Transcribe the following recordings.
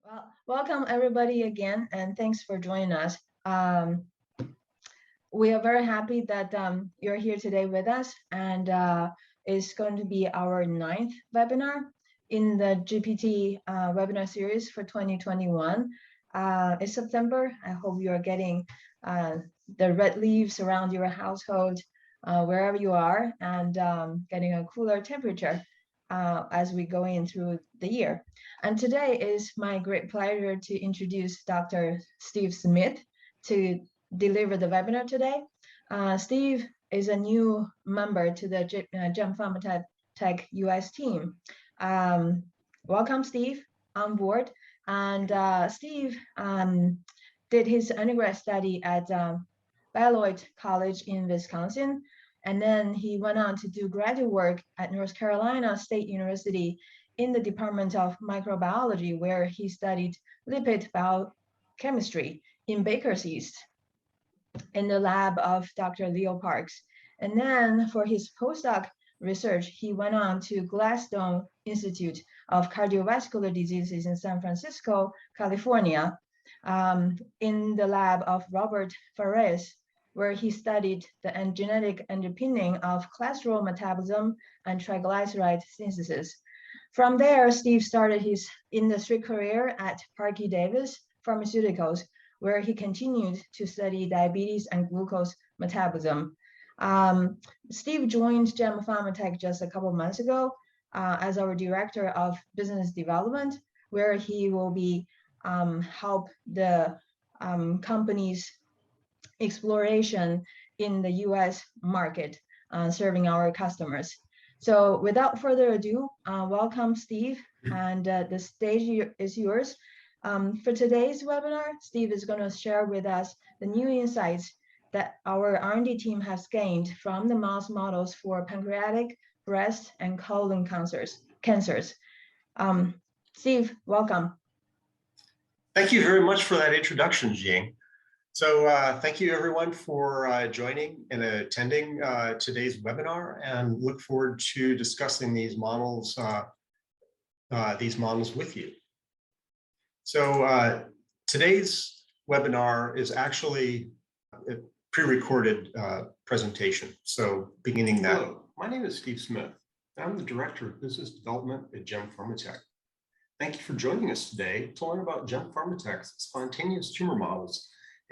Well, welcome everybody again, and thanks for joining us. We are very happy that you're here today with us, and it's going to be our 9th webinar in the GPT webinar series for 2021. It's September. I hope you are getting the red leaves around your household, wherever you are, and getting a cooler temperature as we go in through the year. And today is my great pleasure to introduce Dr. Steve Smith to deliver the webinar today. Steve is a new member to the GemPharmatech US team. Welcome, Steve, on board. And Steve did his undergrad study at Beloit College in Wisconsin. And then he went on to do graduate work at North Carolina State University in the Department of Microbiology, where he studied lipid biochemistry in Baker's yeast in the lab of Dr. Leo Parks. And then for his postdoc research, he went on to Gladstone Institute of Cardiovascular Diseases in San Francisco, California, in the lab of Robert Fares, where he studied the genetic underpinning of cholesterol metabolism and triglyceride synthesis. From there, Steve started his industry career at Parke Davis Pharmaceuticals, where he continued to study diabetes and glucose metabolism. Steve joined GemPharmatech just a couple of months ago as our director of business development, where he will be help the company's exploration in the US market, serving our customers. So without further ado, welcome, Steve, and the stage is yours. For today's webinar, Steve is going to share with us the new insights that our R&D team has gained from the mouse models for pancreatic, breast, and colon cancers. Steve, welcome. Thank you very much for that introduction, Zhiying. So thank you everyone for joining and attending today's webinar, and look forward to discussing these models with you. So today's webinar is actually a pre-recorded presentation. So beginning that. Hello, my name is Steve Smith. I'm the Director of Business Development at GemPharmatech. Thank you for joining us today to learn about GemPharmatech's spontaneous tumor models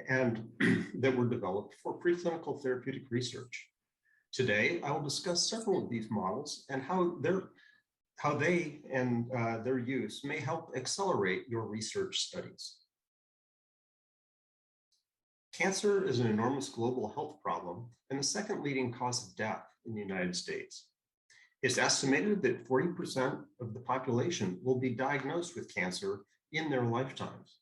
and that were developed for preclinical therapeutic research. Today, I will discuss several of these models and how they and their use may help accelerate your research studies. Cancer is an enormous global health problem and the second leading cause of death in the United States. It's estimated that 40% of the population will be diagnosed with cancer in their lifetimes.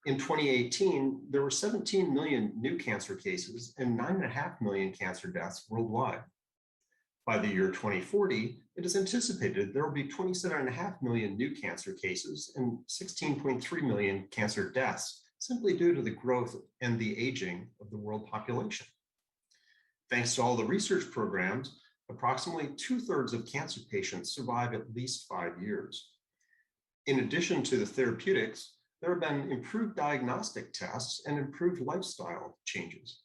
In 2018, there were 17 million new cancer cases and 9.5 million cancer deaths worldwide. By the year 2040, it is anticipated there will be 27.5 million new cancer cases and 16.3 million cancer deaths, simply due to the growth and the aging of the world population. Thanks to all the research programs, approximately 2/3 of cancer patients survive at least 5 years. In addition to the therapeutics, there have been improved diagnostic tests and improved lifestyle changes.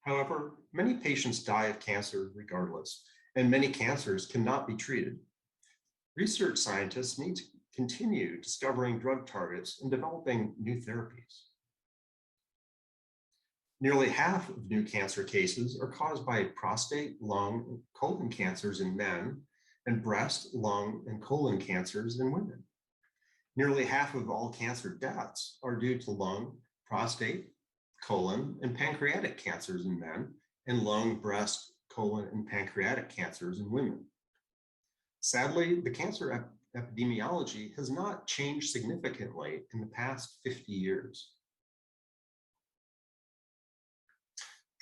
However, many patients die of cancer regardless, and many cancers cannot be treated. Research scientists need to continue discovering drug targets and developing new therapies. Nearly half of new cancer cases are caused by prostate, lung, and colon cancers in men, and breast, lung, and colon cancers in women. Nearly half of all cancer deaths are due to lung, prostate, colon, and pancreatic cancers in men, and lung, breast, colon, and pancreatic cancers in women. Sadly, the cancer epidemiology has not changed significantly in the past 50 years.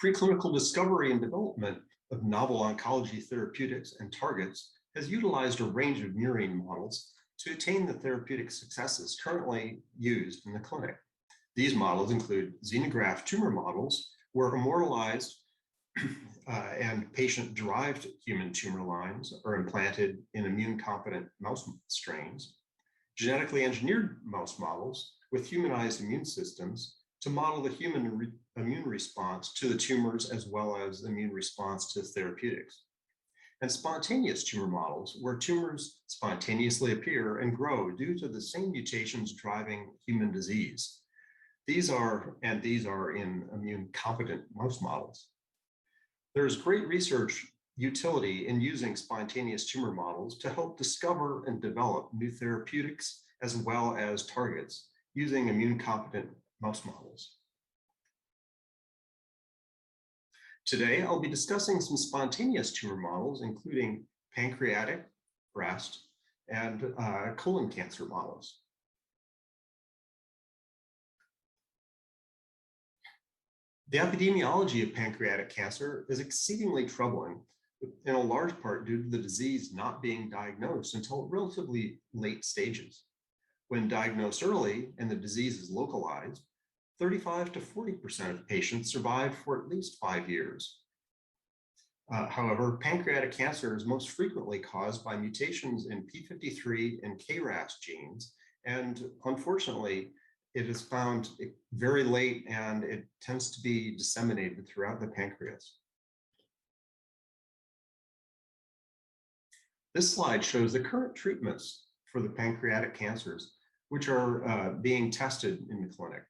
Preclinical discovery and development of novel oncology therapeutics and targets has utilized a range of murine models to attain the therapeutic successes currently used in the clinic. These models include xenograft tumor models, where immortalized and patient-derived human tumor lines are implanted in immune-competent mouse strains, genetically engineered mouse models with humanized immune systems to model the human immune response to the tumors as well as immune response to therapeutics. And spontaneous tumor models where tumors spontaneously appear and grow due to the same mutations driving human disease. These are in immune competent mouse models. There is great research utility in using spontaneous tumor models to help discover and develop new therapeutics as well as targets using immune competent mouse models. Today, I'll be discussing some spontaneous tumor models, including pancreatic, breast, and colon cancer models. The epidemiology of pancreatic cancer is exceedingly troubling, in a large part due to the disease not being diagnosed until relatively late stages. When diagnosed early and the disease is localized, 35 to 40% of patients survive for at least 5 years. However, pancreatic cancer is most frequently caused by mutations in p53 and Kras genes, and unfortunately, it is found very late and it tends to be disseminated throughout the pancreas. This slide shows the current treatments for the pancreatic cancers, which are being tested in the clinic.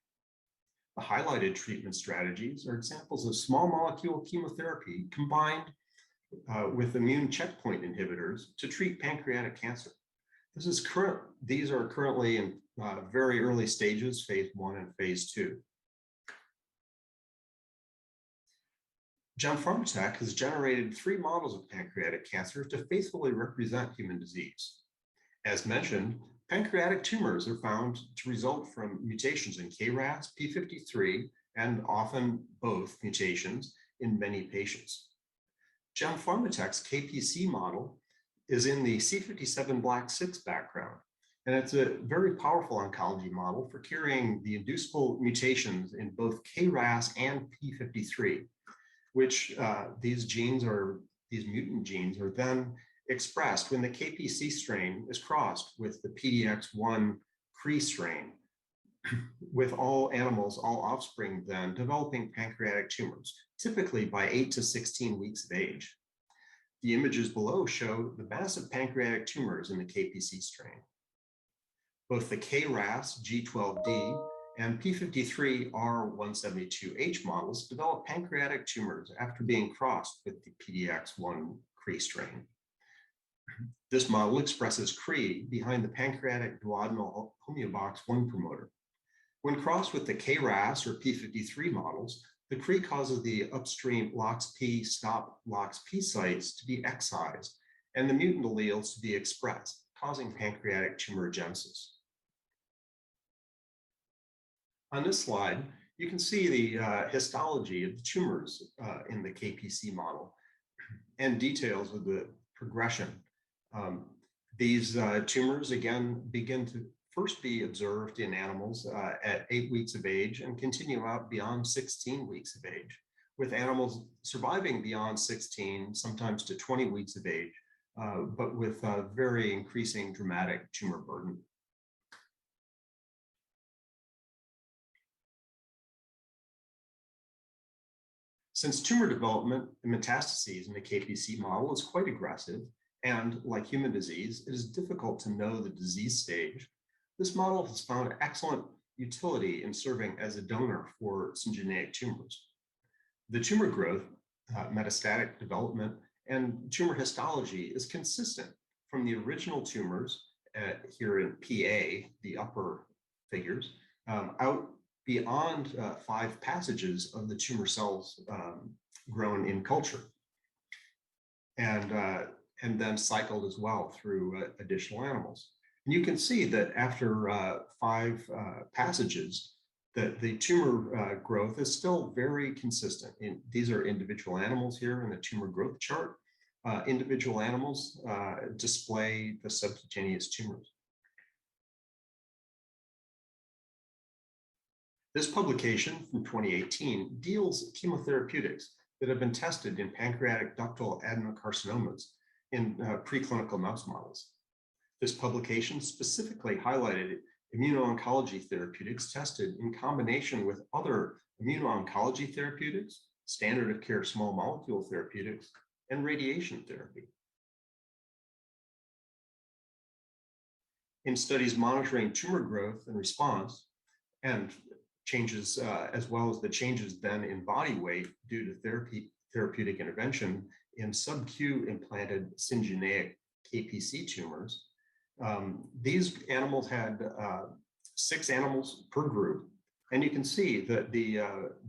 The highlighted treatment strategies are examples of small molecule chemotherapy combined with immune checkpoint inhibitors to treat pancreatic cancer. These are currently in very early stages, phase 1 and phase 2. GemPharmatech has generated 3 models of pancreatic cancer to faithfully represent human disease. As mentioned, pancreatic tumors are found to result from mutations in Kras, p53, and often both mutations in many patients. GemPharmatech's KPC model is in the C57BL6 background, and it's a very powerful oncology model for carrying the inducible mutations in both Kras and p53, which these mutant genes are then expressed when the KPC strain is crossed with the PDX1 Kras strain, with all offspring then developing pancreatic tumors, typically by 8 to 16 weeks of age. The images below show the massive pancreatic tumors in the KPC strain. Both the Kras G12D and p53R172H models develop pancreatic tumors after being crossed with the PDX1 Kras strain. This model expresses Kras behind the pancreatic duodenal homeobox 1 promoter. When crossed with the Kras or p53 models, the Kras causes the upstream LOXP stop LOXP sites to be excised and the mutant alleles to be expressed, causing pancreatic tumorigenesis. On this slide, you can see the histology of the tumors in the KPC model and details of the progression. These tumors, again, begin to first be observed in animals at 8 weeks of age and continue out beyond 16 weeks of age, with animals surviving beyond 16, sometimes to 20 weeks of age, but with very increasing dramatic tumor burden. Since tumor development and metastases in the KPC model is quite aggressive, and like human disease, it is difficult to know the disease stage, this model has found excellent utility in serving as a donor for syngeneic tumors. The tumor growth, metastatic development, and tumor histology is consistent from the original tumors here in PA, the upper figures, out beyond 5 passages of the tumor cells grown in culture, and then cycled as well through additional animals. And you can see that after 5 passages, that the tumor growth is still very consistent. These are individual animals here in the tumor growth chart. Individual animals display the subcutaneous tumors. This publication from 2018 deals chemotherapeutics that have been tested in pancreatic ductal adenocarcinomas in preclinical mouse models. This publication specifically highlighted immuno-oncology therapeutics tested in combination with other immuno-oncology therapeutics, standard of care small molecule therapeutics, and radiation therapy. In studies monitoring tumor growth and response and changes, as well as the changes then in body weight due to therapeutic intervention in sub-Q implanted syngeneic APC tumors, these animals had 6 animals per group. And you can see that the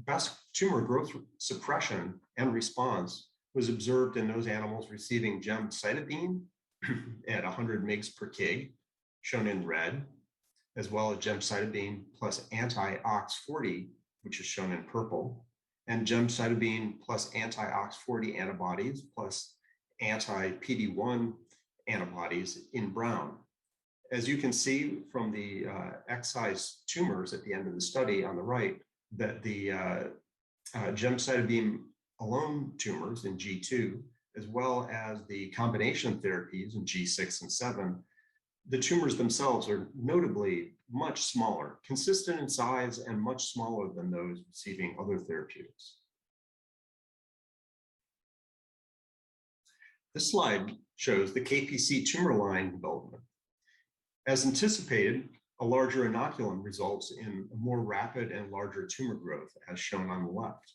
best tumor growth suppression and response was observed in those animals receiving gemcitabine at 100 mg per kg, shown in red, as well as gemcitabine plus anti-OX40, which is shown in purple, and gemcitabine plus anti-OX40 antibodies plus anti-PD-1 antibodies in brown. As you can see from the excised tumors at the end of the study on the right, that the gemcitabine alone tumors in G2, as well as the combination therapies in G6 and 7, the tumors themselves are notably much smaller, consistent in size and much smaller than those receiving other therapeutics. This slide shows the KPC tumor line development. As anticipated, a larger inoculum results in a more rapid and larger tumor growth, as shown on the left.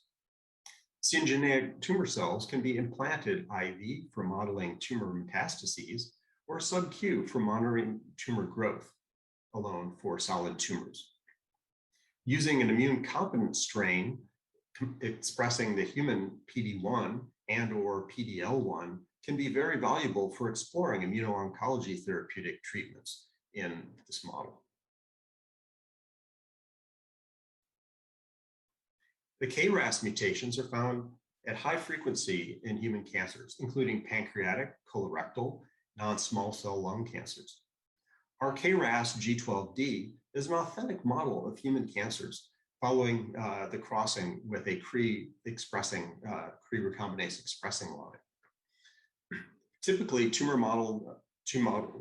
Syngeneic tumor cells can be implanted IV for modeling tumor metastases or sub-Q for monitoring tumor growth alone for solid tumors. Using an immune competent strain expressing the human PD-1 and or PD-L1 can be very valuable for exploring immuno-oncology therapeutic treatments in this model. The Kras mutations are found at high frequency in human cancers, including pancreatic, colorectal, non-small cell lung cancers. Our Kras G12D is an authentic model of human cancers following the crossing with a Cre recombinase expressing line. Typically, tumor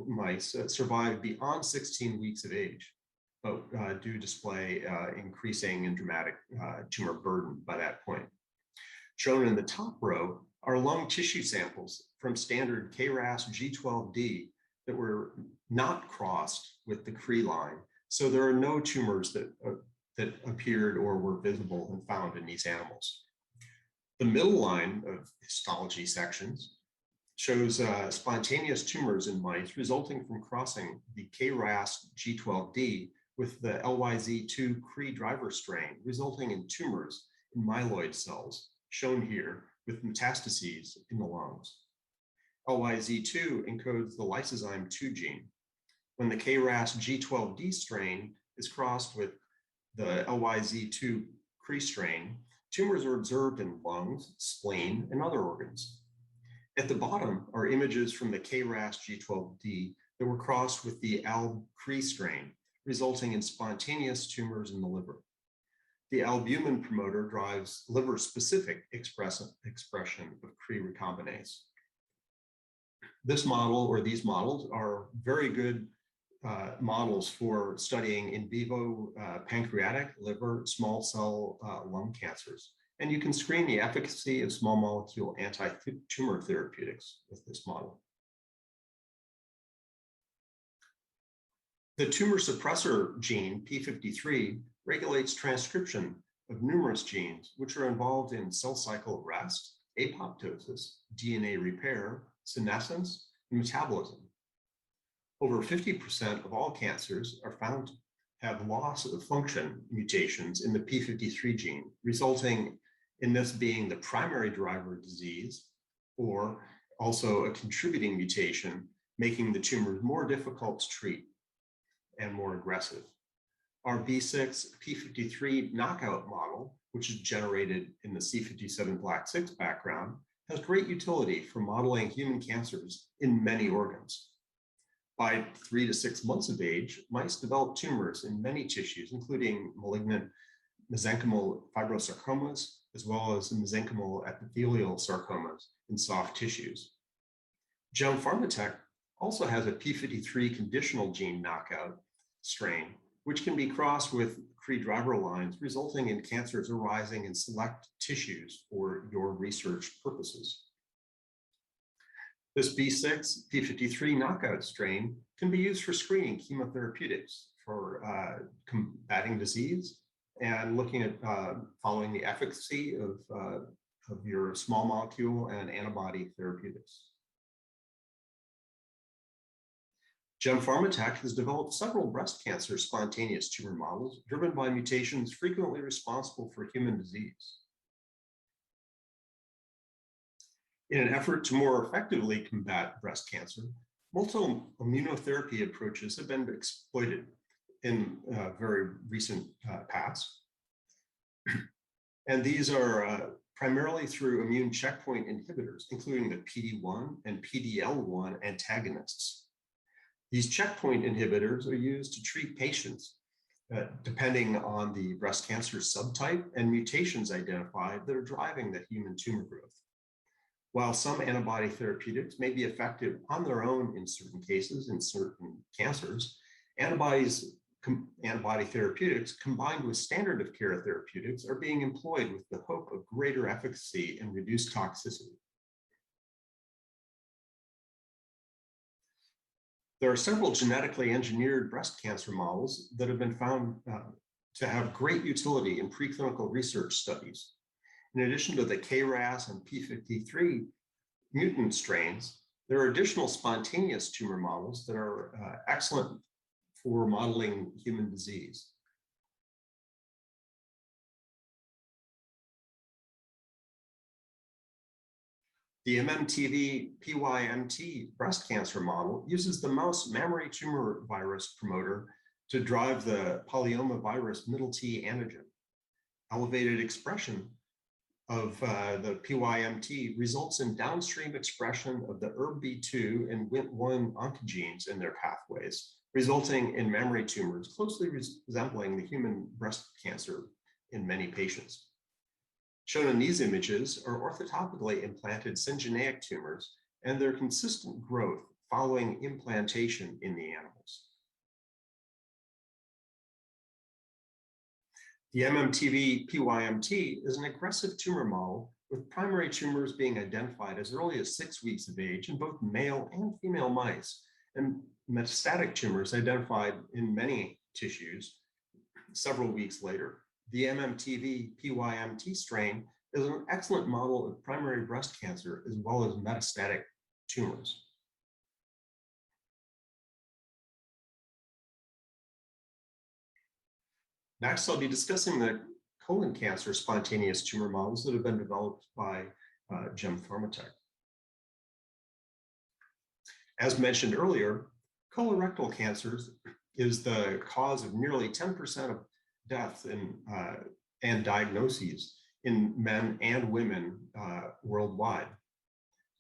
mice survive beyond 16 weeks of age, but do display increasing and dramatic tumor burden by that point. Shown in the top row are lung tissue samples from standard Kras G12D that were not crossed with the Cre line. So there are no tumors that appeared or were visible and found in these animals. The middle line of histology sections shows spontaneous tumors in mice resulting from crossing the Kras G12D with the LYZ2 Cre driver strain, resulting in tumors in myeloid cells, shown here with metastases in the lungs. LYZ2 encodes the lysozyme 2 gene. When the Kras G12D strain is crossed with the LYZ2 Cre strain, tumors are observed in lungs, spleen, and other organs. At the bottom are images from the Kras G12D that were crossed with the Al-Cre strain, resulting in spontaneous tumors in the liver. The albumin promoter drives liver-specific expression of Cre recombinase. This model, or these models, are very good models for studying in vivo pancreatic, liver, small cell lung cancers. And you can screen the efficacy of small molecule anti-tumor therapeutics with this model. The tumor suppressor gene, p53, regulates transcription of numerous genes, which are involved in cell cycle arrest, apoptosis, DNA repair, senescence, and metabolism. Over 50% of all cancers are found to have loss of function mutations in the p53 gene, resulting in this being the primary driver of disease, or also a contributing mutation, making the tumors more difficult to treat and more aggressive. Our V6 p53 knockout model, which is generated in the C57 Black 6 background, has great utility for modeling human cancers in many organs. By 3 to 6 months of age, mice develop tumors in many tissues, including malignant mesenchymal fibrosarcomas, as well as mesenchymal epithelial sarcomas in soft tissues. GemPharmatech also has a p53 conditional gene knockout strain, which can be crossed with Cree driver lines, resulting in cancers arising in select tissues for your research purposes. This B6 p53 knockout strain can be used for screening chemotherapeutics for combating disease and looking at following the efficacy of your small molecule and antibody therapeutics. GemPharmatech has developed several breast cancer spontaneous tumor models driven by mutations frequently responsible for human disease. In an effort to more effectively combat breast cancer, multiple immunotherapy approaches have been exploited in very recent past. And these are primarily through immune checkpoint inhibitors, including the PD-1 and PD-L1 antagonists. These checkpoint inhibitors are used to treat patients depending on the breast cancer subtype and mutations identified that are driving the human tumor growth. While some antibody therapeutics may be effective on their own in certain cases, in certain cancers, antibody therapeutics combined with standard of care therapeutics are being employed with the hope of greater efficacy and reduced toxicity. There are several genetically engineered breast cancer models that have been found to have great utility in preclinical research studies. In addition to the Kras and p53 mutant strains, there are additional spontaneous tumor models that are excellent for modeling human disease. The MMTV-PyMT breast cancer model uses the mouse mammary tumor virus promoter to drive the polyomavirus middle T antigen. Elevated expression of the PyMT results in downstream expression of the ERB2 and WNT1 oncogenes in their pathways, resulting in mammary tumors closely resembling the human breast cancer in many patients. Shown in these images are orthotopically implanted syngeneic tumors and their consistent growth following implantation in the animals. The MMTV-PyMT is an aggressive tumor model with primary tumors being identified as early as 6 weeks of age in both male and female mice, and metastatic tumors identified in many tissues several weeks later. The MMTV-PyMT strain is an excellent model of primary breast cancer as well as metastatic tumors. Next, I'll be discussing the colon cancer spontaneous tumor models that have been developed by GemPharmatech. As mentioned earlier, colorectal cancers is the cause of nearly 10% of deaths and diagnoses in men and women worldwide.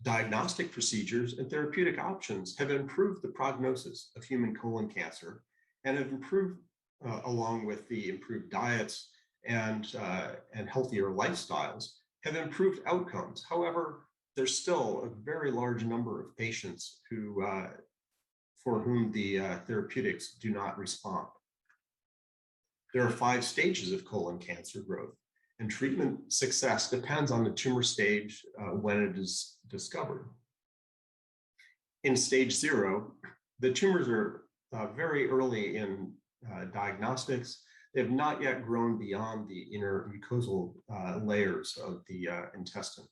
Diagnostic procedures and therapeutic options have improved the prognosis of human colon cancer and have improved along with the improved diets and healthier lifestyles, have improved outcomes. However, there's still a very large number of patients who, for whom the therapeutics do not respond. There are 5 stages of colon cancer growth, and treatment success depends on the tumor stage when it is discovered. In stage 0, the tumors are very early in diagnostics. They have not yet grown beyond the inner mucosal layers of the intestine.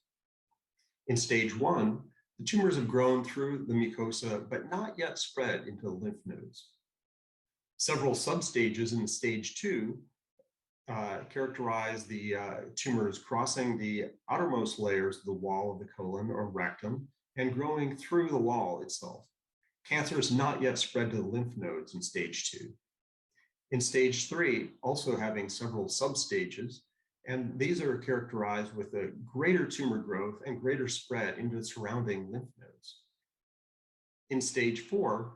In stage 1, the tumors have grown through the mucosa, but not yet spread into the lymph nodes. Several substages in stage 2 characterize the tumors crossing the outermost layers of the wall of the colon or rectum and growing through the wall itself. Cancer is not yet spread to the lymph nodes in stage 2. In stage 3, also having several substages, and these are characterized with a greater tumor growth and greater spread into the surrounding lymph nodes. In stage 4,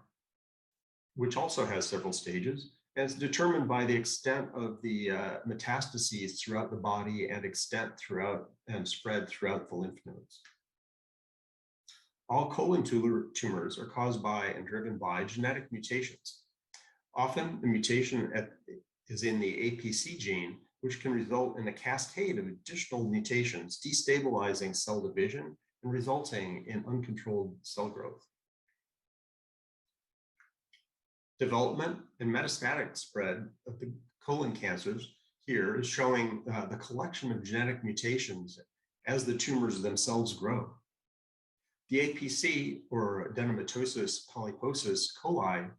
which also has several stages, and it's determined by the extent of the metastases throughout the body and extent throughout and spread throughout the lymph nodes. All colon tumors are caused by and driven by genetic mutations. Often, the mutation is in the APC gene, which can result in a cascade of additional mutations, destabilizing cell division and resulting in uncontrolled cell growth. Development and metastatic spread of the colon cancers here is showing the collection of genetic mutations as the tumors themselves grow. The APC, or adenomatosis polyposis coli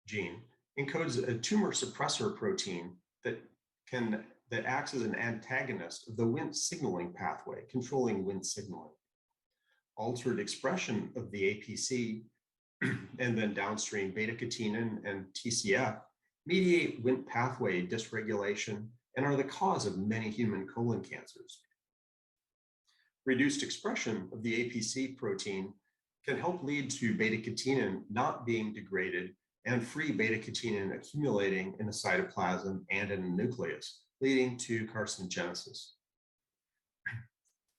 gene, encodes a tumor suppressor protein that acts as an antagonist of the Wnt signaling pathway, controlling Wnt signaling. Altered expression of the APC and then downstream beta-catenin and TCF mediate Wnt pathway dysregulation and are the cause of many human colon cancers. Reduced expression of the APC protein can help lead to beta-catenin not being degraded and free beta-catenin accumulating in the cytoplasm and in the nucleus, leading to carcinogenesis.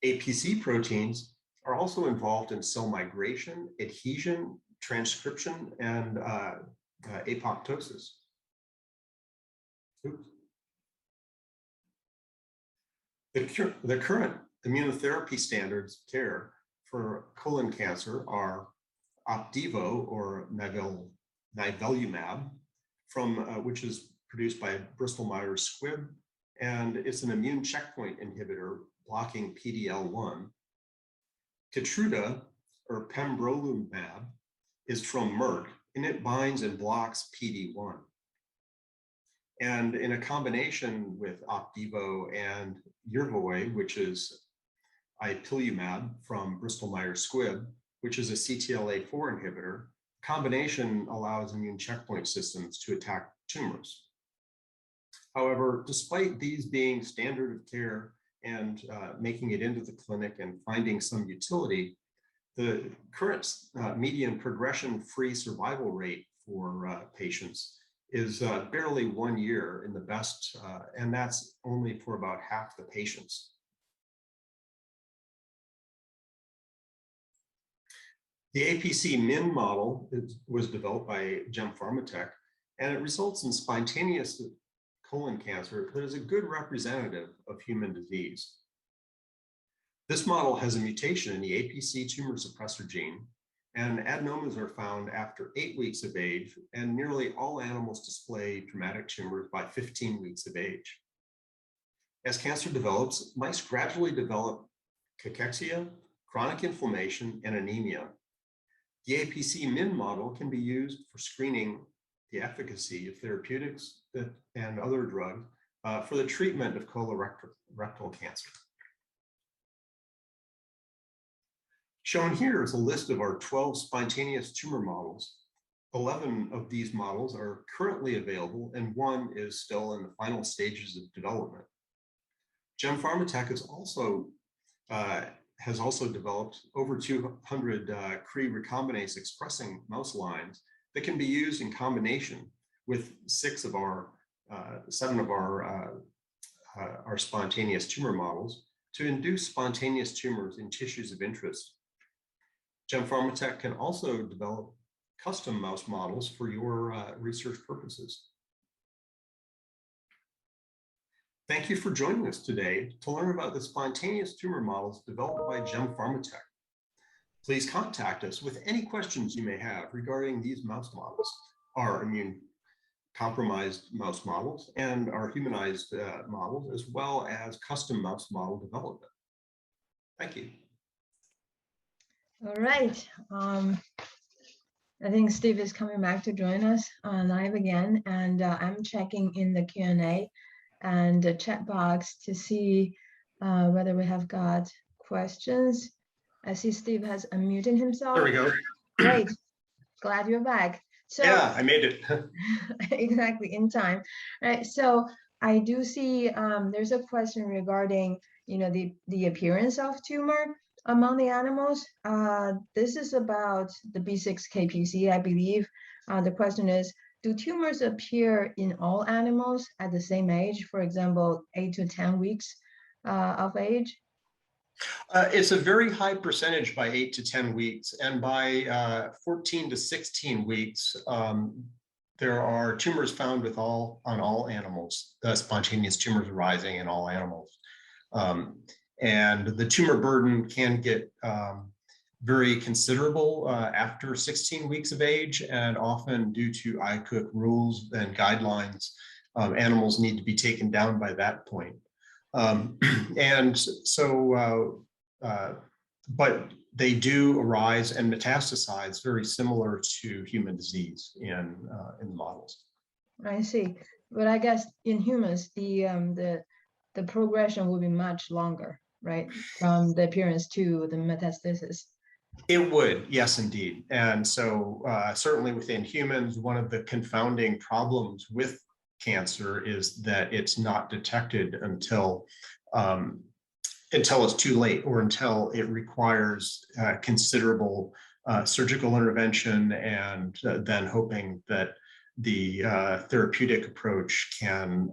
APC proteins are also involved in cell migration, adhesion, transcription, and apoptosis. Oops. The current immunotherapy standards of care for colon cancer are Opdivo, or nivolumab, which is produced by Bristol Myers Squibb, and it's an immune checkpoint inhibitor blocking PD-L1. Keytruda, or pembrolizumab, is from Merck, and it binds and blocks PD-1. And in a combination with Opdivo and Yervoy, which is ipilimumab from Bristol Myers Squibb, which is a CTLA-4 inhibitor, combination allows immune checkpoint systems to attack tumors. However, despite these being standard of care and making it into the clinic and finding some utility, the current median progression-free survival rate for patients is barely 1 year in the best, and that's only for about half the patients. The APC-min model was developed by GemPharmatech, and it results in spontaneous colon cancer that is a good representative of human disease. This model has a mutation in the APC tumor suppressor gene, and adenomas are found after 8 weeks of age, and nearly all animals display dramatic tumors by 15 weeks of age. As cancer develops, mice gradually develop cachexia, chronic inflammation, and anemia. The APC-min model can be used for screening the efficacy of therapeutics and other drugs for the treatment of colorectal cancer. Shown here is a list of our 12 spontaneous tumor models. 11 of these models are currently available, and 1 is still in the final stages of development. GemPharmatech has also developed over 200 Cre recombinase expressing mouse lines that can be used in combination with 7 of our spontaneous tumor models to induce spontaneous tumors in tissues of interest. GemPharmatech can also develop custom mouse models for your research purposes. Thank you for joining us today to learn about the spontaneous tumor models developed by GemPharmatech. Please contact us with any questions you may have regarding these mouse models, our immune-compromised mouse models, and our humanized models, as well as custom mouse model development. Thank you. All right. I think Steve is coming back to join us live again, and I'm checking in the Q&A and the chat box to see whether we have got questions. I see Steve has unmuted himself. There we go. Great. Glad you're back. So yeah, I made it. exactly in time. All right. So I do see there's a question regarding, the appearance of tumor among the animals. This is about the B6KPC, I believe. The question is, do tumors appear in all animals at the same age, for example, 8 to 10 weeks of age? It's a very high percentage by 8 to 10 weeks, and by 14 to 16 weeks, there are tumors found on all animals, spontaneous tumors arising in all animals. And the tumor burden can get very considerable after 16 weeks of age, and often due to IARC rules and guidelines, animals need to be taken down by that point. And so, but they do arise and metastasize very similar to human disease in the models. I see, but I guess in humans, the progression will be much longer, right? From the appearance to the metastasis. It would, yes, indeed. And so certainly within humans, one of the confounding problems with cancer is that it's not detected until it's too late, or until it requires considerable surgical intervention, and then hoping that the therapeutic approach can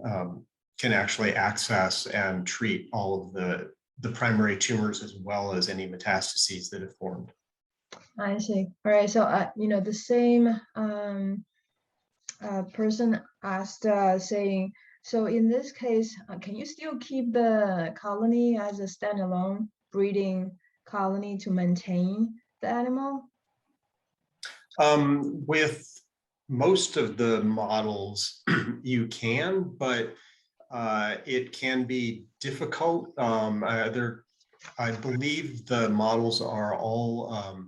actually access and treat all of the primary tumors as well as any metastases that have formed. I see. All right. So, the same person asked, saying, so in this case, can you still keep the colony as a standalone breeding colony to maintain the animal? With most of the models, you can, but it can be difficult. I believe the models are all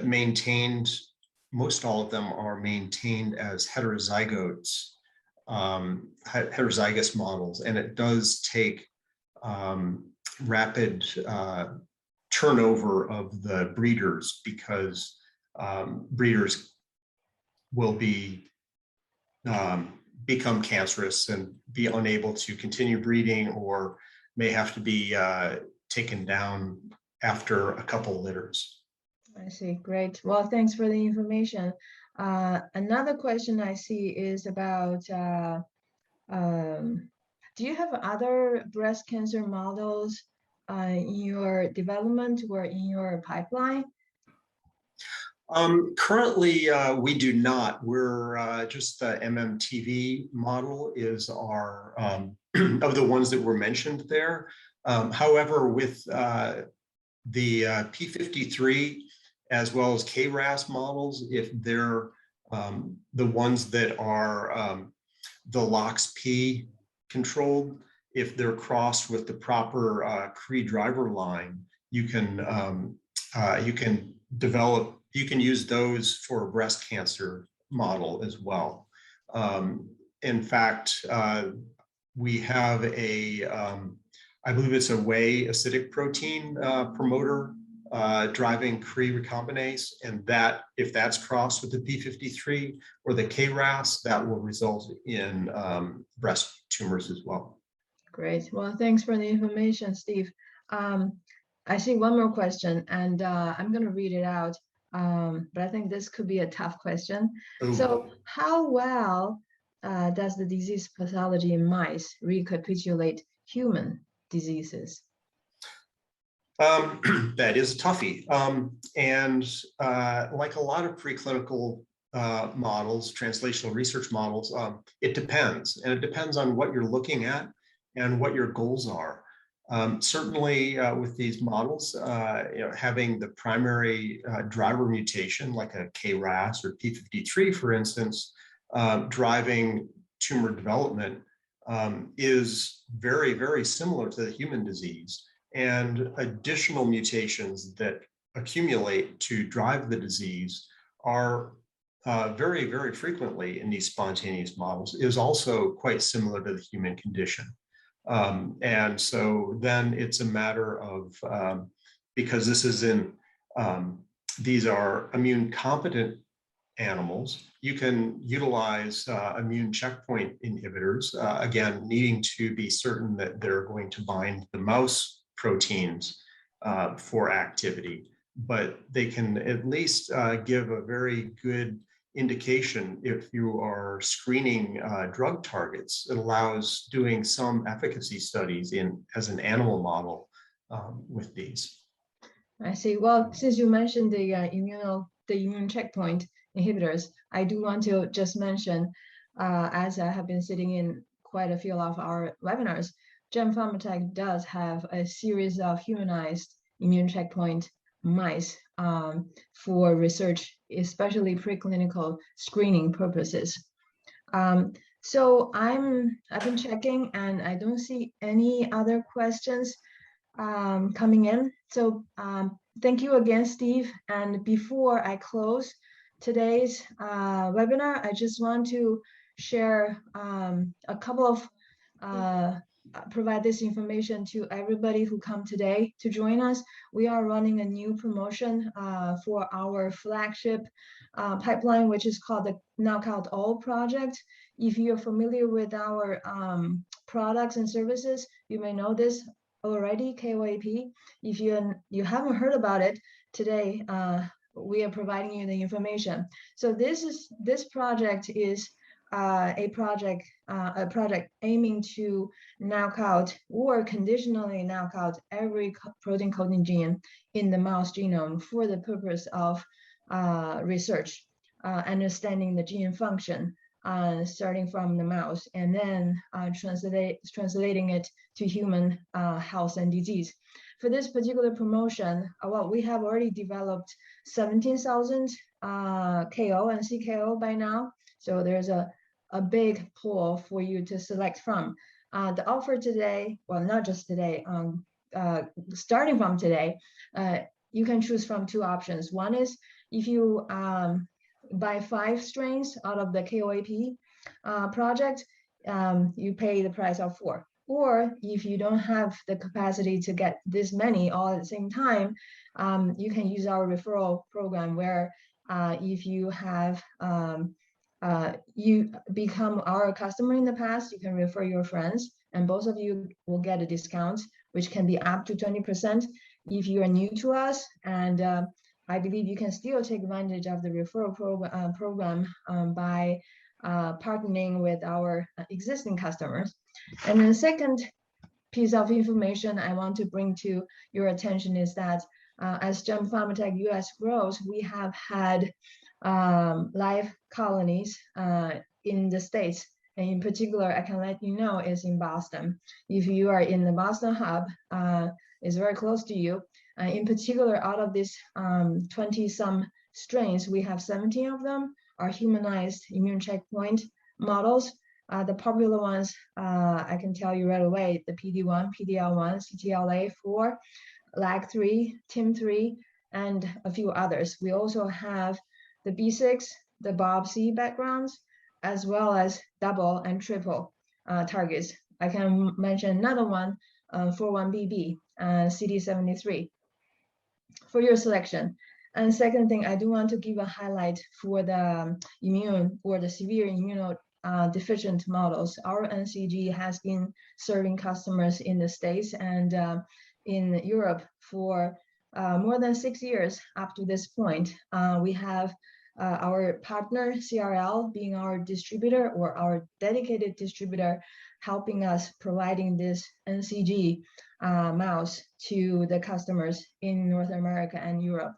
maintained. Most all of them are maintained as heterozygotes, heterozygous models, and it does take rapid turnover of the breeders, because breeders will become cancerous and be unable to continue breeding, or may have to be taken down after a couple litters. I see. Great. Well, thanks for the information. Another question I see is about, do you have other breast cancer models in your development or in your pipeline? Currently, we do not. We're just the MMTV model is our, of the ones that were mentioned there. However, with the P53 as well as Kras models, if they're the ones that are the LOXP controlled, if they're crossed with the proper Cree driver line, you can use those for a breast cancer model as well. In fact, we have I believe it's a whey acidic protein promoter driving Cree recombinase, and that, if that's crossed with the P53 or the Kras, that will result in breast tumors as well. Great. Well, thanks for the information, Steve. I see one more question, and I'm going to read it out, but I think this could be a tough question. Ooh. So how well does the disease pathology in mice recapitulate human diseases? That is a toughie. And like a lot of preclinical models, translational research models, it depends. And it depends on what you're looking at and what your goals are. Certainly with these models, having the primary driver mutation, like a Kras or P53, for instance, driving tumor development is very, very similar to the human disease. And additional mutations that accumulate to drive the disease are very, very frequently in these spontaneous models, is also quite similar to the human condition. And so then it's a matter of, because this is these are immune competent animals, you can utilize immune checkpoint inhibitors, again, needing to be certain that they're going to bind the mouse proteins for activity, but they can at least give a very good indication if you are screening drug targets. It allows doing some efficacy studies as an animal model with these. I see. Well, since you mentioned the immune checkpoint inhibitors, I do want to just mention, as I have been sitting in quite a few of our webinars, GemPharmatech does have a series of humanized immune checkpoint mice for research, especially preclinical screening purposes. So I've been checking, and I don't see any other questions coming in. So thank you again, Steve. And before I close today's webinar, I just want to share a couple of provide this information to everybody who come today to join us. We are running a new promotion for our flagship pipeline, which is called the Knockout All project. If you're familiar with our products and services, you may know this already, KOAP. If you haven't heard about it today, we are providing you the information. So this project is a project aiming to knock out or conditionally knock out every protein coding gene in the mouse genome for the purpose of research, understanding the gene function, starting from the mouse, and then translating it to human health and disease. For this particular promotion, well, we have already developed 17,000 KO and CKO by now. So there's a big pool for you to select from. The offer today, well, not just today, starting from today, you can choose from two options. One is if you buy 5 strains out of the KOAP project, you pay the price of 4. Or if you don't have the capacity to get this many all at the same time, you can use our referral program where if you have you become our customer in the past, you can refer your friends, and both of you will get a discount, which can be up to 20% if you are new to us. And I believe you can still take advantage of the referral program by partnering with our existing customers. And then the second piece of information I want to bring to your attention is that as GemPharmatech US grows, we have had live colonies in the States. And in particular, I can let you know is in Boston. If you are in the Boston hub, it's very close to you. In particular, out of these 20-some strains, we have 17 of them are humanized immune checkpoint models. The popular ones, I can tell you right away, the PD-1, PD-L1, CTLA-4, LAG-3, TIM-3, and a few others. We also have the B6, the BOB-C backgrounds, as well as double and triple targets. I can mention another one, 41BB, CD73, for your selection. And second thing, I do want to give a highlight for the immune or the severe immunodeficient models. Our NCG has been serving customers in the States and in Europe for more than 6 years up to this point. We have our partner CRL being our distributor or our dedicated distributor, helping us providing this NCG mouse to the customers in North America and Europe.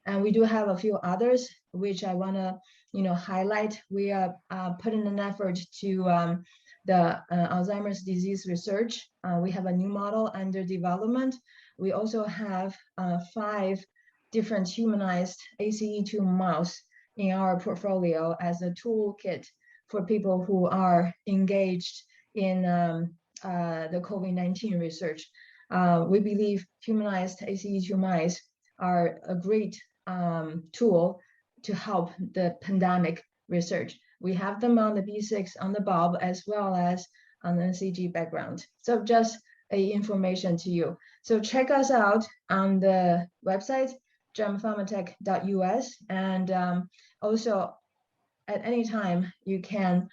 And we do have a few others, which I want to highlight. We are putting an effort to the Alzheimer's disease research. We have a new model under development. We also have 5 different humanized ACE2 mouse in our portfolio as a toolkit for people who are engaged in the COVID-19 research. We believe humanized ACE2 mice are a great tool to help the pandemic research. We have them on the B6, on the BOB, as well as on the NCG background. So just information to you. So check us out on the website, GemPharmatech.us, and also at any time you can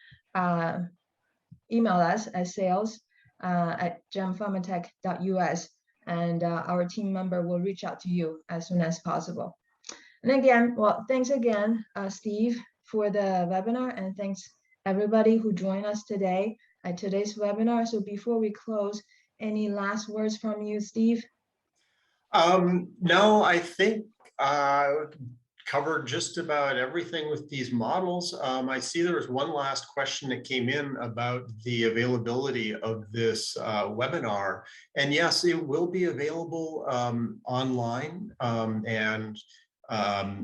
email us at sales@GemPharmatech.us, and our team member will reach out to you as soon as possible. And again, well, thanks again, Steve, for the webinar, and thanks everybody who joined us today at today's webinar. So before we close, any last words from you, Steve? No, I think covered just about everything with these models. I see there was one last question that came in about the availability of this webinar. And yes, it will be available online, and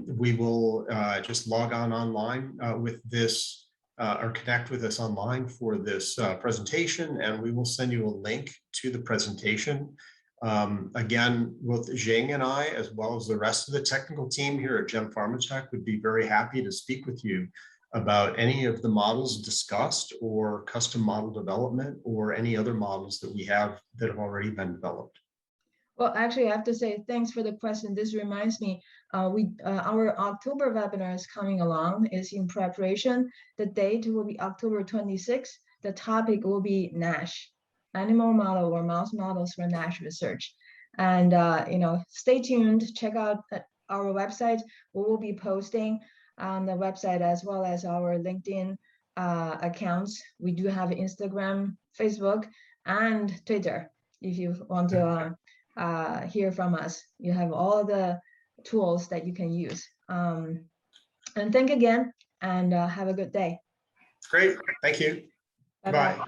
we will just log on online with this or connect with us online for this presentation, and we will send you a link to the presentation. Again, both Zhiying and I, as well as the rest of the technical team here at GemPharmatech, would be very happy to speak with you about any of the models discussed, or custom model development, or any other models that we have that have already been developed. Well, actually, I have to say thanks for the question. This reminds me, our October webinar is coming along, is in preparation. The date will be October 26th. The topic will be NASH, animal model or mouse models for NASH research. And stay tuned, check out our website. We will be posting on the website as well as our LinkedIn accounts. We do have Instagram, Facebook, and Twitter. If you want to hear from us, you have all the tools that you can use. And thank you again, and have a good day. Great, thank you. Bye-bye. Bye.